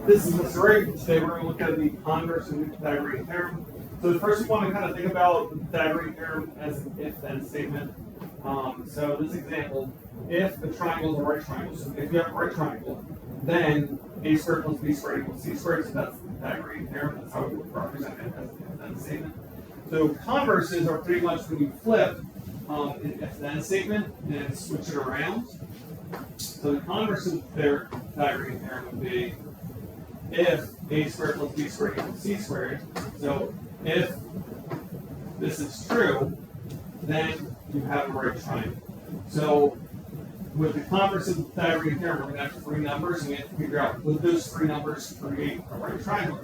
This is Mr. Ray. Today we're going to look at the converse of the Pythagorean theorem. So first we want to kind of think about the Pythagorean theorem as an if-then statement. So this example, if the triangle is a right triangle, so if you have a right triangle, then a squared plus b squared equals c squared, so that's the Pythagorean theorem. That's how we would represent it as an if-then statement. So converses are pretty much when you flip an if-then statement and switch it around. So the converse of their Pythagorean theorem would be if a squared plus b squared equals c squared. So if this is true, then you have a right triangle. So with the converse of the Pythagorean theorem, we're going to have three numbers, and we have to figure out would those three numbers create a right triangle.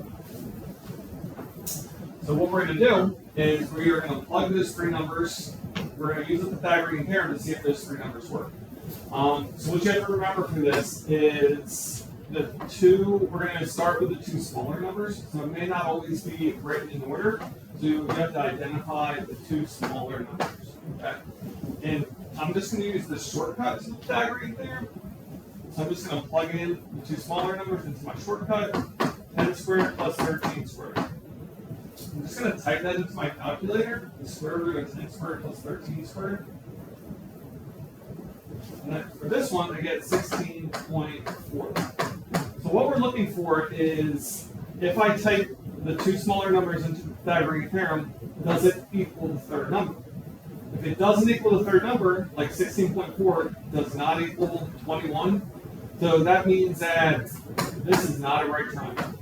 So what we're going to do is we are going to plug those three numbers. We're going to use the Pythagorean theorem to see if those three numbers work. So what you have to remember for this is the two, we're going to start with the two smaller numbers. So it may not always be written in order. So you have to identify the two smaller numbers. Okay? And I'm just going to use the shortcut to the Pythagorean theorem. So I'm just going to plug in the two smaller numbers into my shortcut. 10 squared plus 13 squared. I'm just going to type that into my calculator. The square root of 10 squared plus 13 squared. And then for this one, I get 16.4. So what we're looking for is, if I type the two smaller numbers into the Pythagorean theorem, does it equal the third number? If it doesn't equal the third number, like 16.4 does not equal 21, so that means that this is not a right triangle.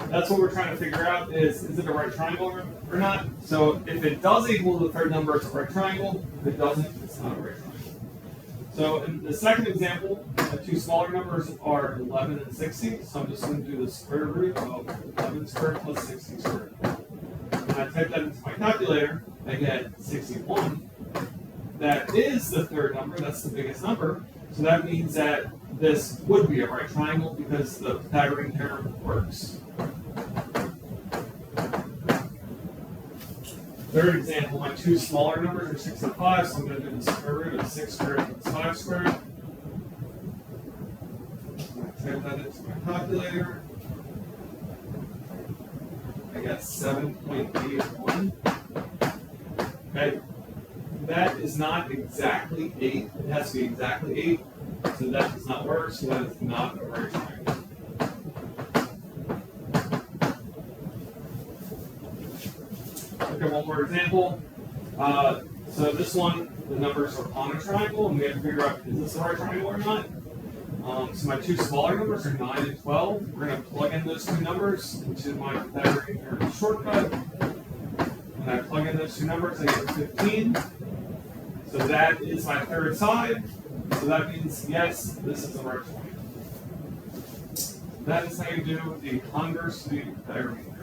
That's what we're trying to figure out is it a right triangle or not? So if it does equal the third number, it's a right triangle. If it doesn't, it's not a right triangle. So in the second example, the two smaller numbers are 11 and 60. So I'm just going to do the square root of 11 squared plus 60 squared. When I type that into my calculator, I get 61. That is the third number. That's the biggest number. So that means that this would be a right triangle because the Pythagorean theorem works. Third example, my two smaller numbers are 6 and 5, so I'm going to do the square root of 6 squared plus 5 squared. I type that into my calculator. I get 7.81. Okay, that is not exactly 8. It has to be exactly 8, so that does not work, so that is not a right triangle. Okay, one more example. So this one, the numbers are on a triangle, and we have to figure out is this a right triangle or not. So my two smaller numbers are 9 and 12. We're going to plug in those two numbers into my Pythagorean theorem shortcut. When I plug in those two numbers, I get 15. So that is my third side. So that means, yes, this is a right triangle. That is how you do the converse of the Pythagorean theorem.